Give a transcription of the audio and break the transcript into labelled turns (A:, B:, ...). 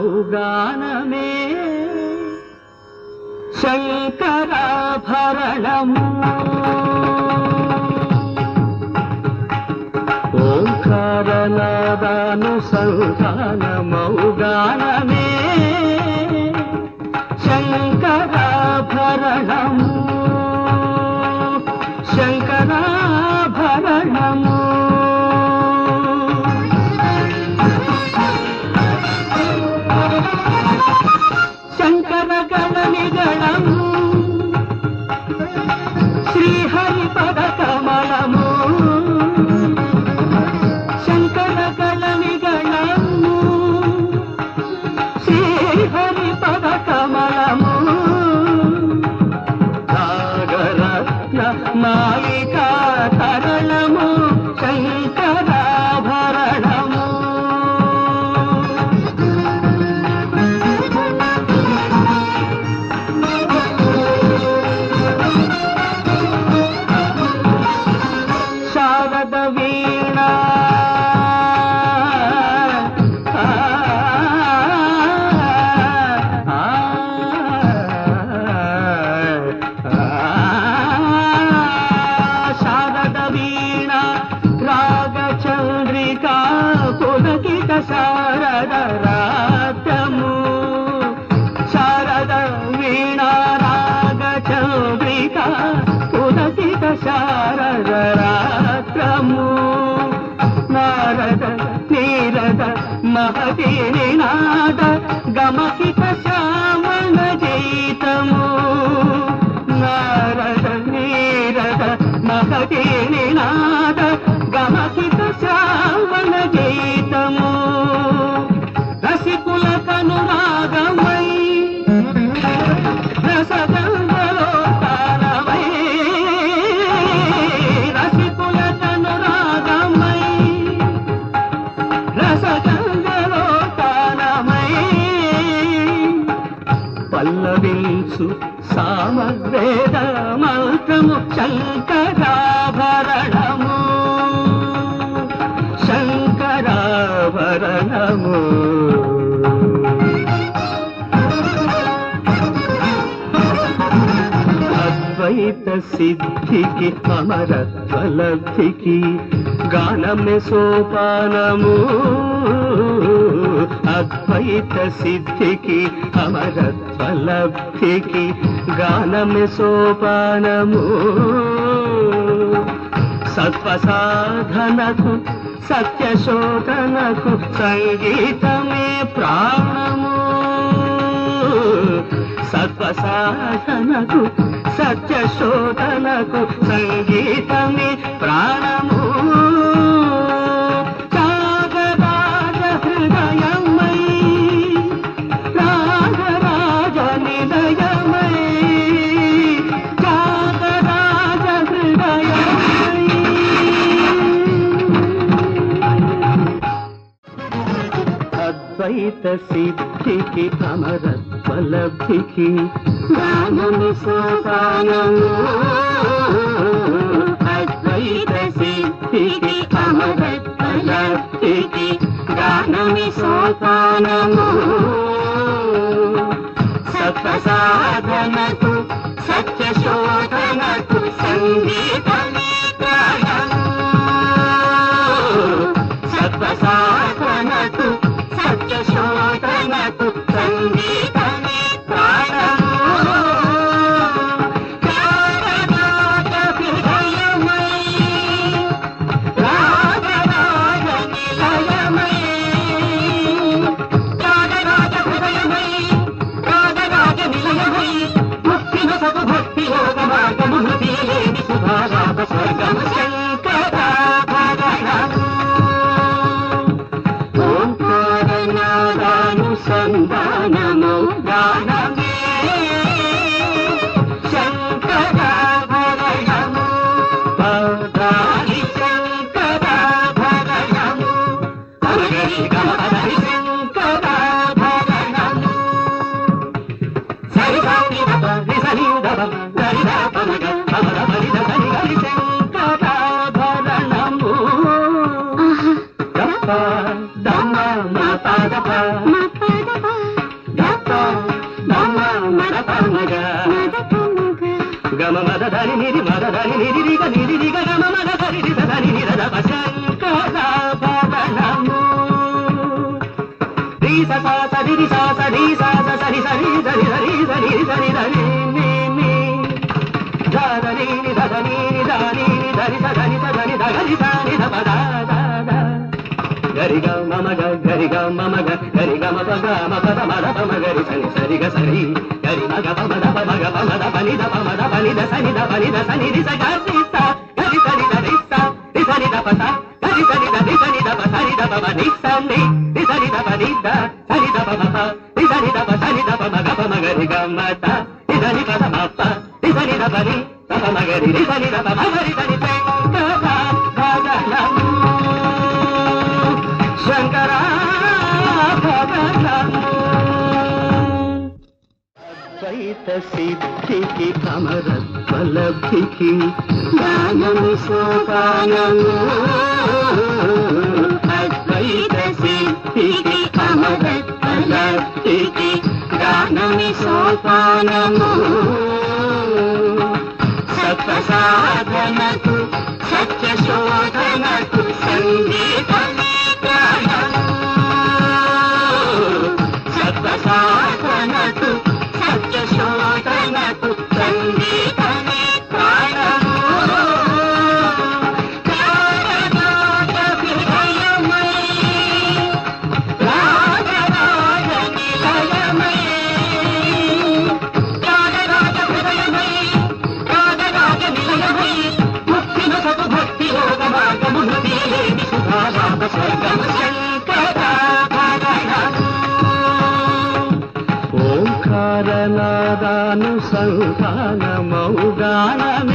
A: ఓంకారనాదానుసంధానమౌగానమే శంకరాభరణము. ఓంకారనాదానుసంధానమౌగానమే శంకరాభరణము. శంకరాభరణము. శంకరగణనిగణము శ్రీహరి పద కమలము. శంకరగణనిగణము శ్రీహరి పద కమలము. సాగరత్న మాలికా తరణము శంకరాభరణము. శారద వీణ శారద వీణ రాగచంద్రికా పులకిత శారద రాత్రము. శారద వీణ రాగచంద్రికా పులకిత శారద రాత్రము. నారద నీరద మహతి నినాద గమకిత శ్యామణ జైతము. నారద నీరద మహతి నినాద గమకిత శ్యామణ జైతము. రసికుల కనురాగమై రసగంధలోత్తానమై. రసికుల కనురాగమై రసగంధలోత్తానమై. పల్లవించు సామవేద మంత్రము శంకరాభరణము. శంకరాభరణము. అద్వైత సిద్ధికి అమరత్వలబ్ధికి గానమే సోపానము. అద్వైత సిద్ధికి అమరత్వలబ్ధికి గానమే సోపానము. సత్వ సాధనకు సత్యశోధనకు సంగీతమే ప్రాణము. సత్వ సాధనకు సత్యశోధనకు సంగీతమే ప్రాణము. త్యాగరాజ హృదయమై రాగరాజ నిలయమై. త్యాగరాజ హృదయమై. అద్వైత సిద్ధికి అమరత్వలబ్ధికి గానమే సోపానము. అద్వైత సిద్ధికి అమరత్వలబ్ధికి గానమే సోపానము. సత్వ సాధనకు సత్యశోధనకు సంగీతమే ప్రాణము. సత్వ సాధనకు సత్యశోధనకు సంగీతమే ప్రాణము. రాగరాజ హృదయమై రాగరాజ నిలయమై. రాగరాజ హృదయమై రాగరాజ నిలయమై. ముక్తిను శుభారాధ స్వర్గం శంకరాభరణము ఓంకారనాదానుసంధానము గానమే శంకరాభరణము పదాని శంకరాభరణము పదగరి గమపదని శంకరాభరణము సరిగాని పదని సనిదవం గరిదాపమగ పమద పరిద సనిగరి శంకరాభరణము గప్ప దమ్మ మపదప గప్ప దమ్మ మదపమగ గమ మద ధని నిరి రిగ నిరి రిగ గమ మద ధరి రి ధని నిరద శంకరాభరణము రి స స స రి రి స స రి స స స రి స రి ధరి ధరి ధరి ధరి ధరి ని ని ధ ధరి ని ధ ధని ని ధని ని ధరి స ధని స ధని ధ గరి స ని ధ ప ద ద ద గరి గ మమ గ గరి గ మమ గ గరి గ మ ప గ మ ప ద మ ద ప మ గరి సని సరి గ సరి గరి మ గ ప మ ద ప మ గ ప మ ద ప ని ద ప మ ద ప ని ద సని ద ప ని ద సని రి స గ రి స గరి సని ద రి స రి సని ద ప స గరి సని ద రి సని ద ప సని ద ప మ ని స ని రి సని ద ప ని ద సని ద ప మ ప రి సని ద ప సని ద ప మ గ ప మ గరి గ మ త రి సని ప ద మ ప రి సని ద ప ని ద ప మ గరి రి సని ద ప మ గరి సని ద ప ద భరణము శంకరాభరణము అద్వైత సిద్ధికి అమరత్వలబ్ధికి గానము సోపానము అద్వైత సిద్ధికి అమరత్వలబ్ధికి గానమి సోపానము సత్య సాధనకు సత్య శోధనకు సంగీతమే ప్రాణము సత్య సాధనకు సత్య శోధనకు సంగీతమే ప్రాణము రాగరాగ హృదయమై రాగరాగ నిలయమై రాగరాగ హృదయమై రాగరాగ నిలయమై ముక్తిన సతు భక్తి యోగ మార్గమును తీరేది సుధారాగ స్వర్గము శంకరాభరణము ఓంకారనాదానుసంధానమౌ గానమే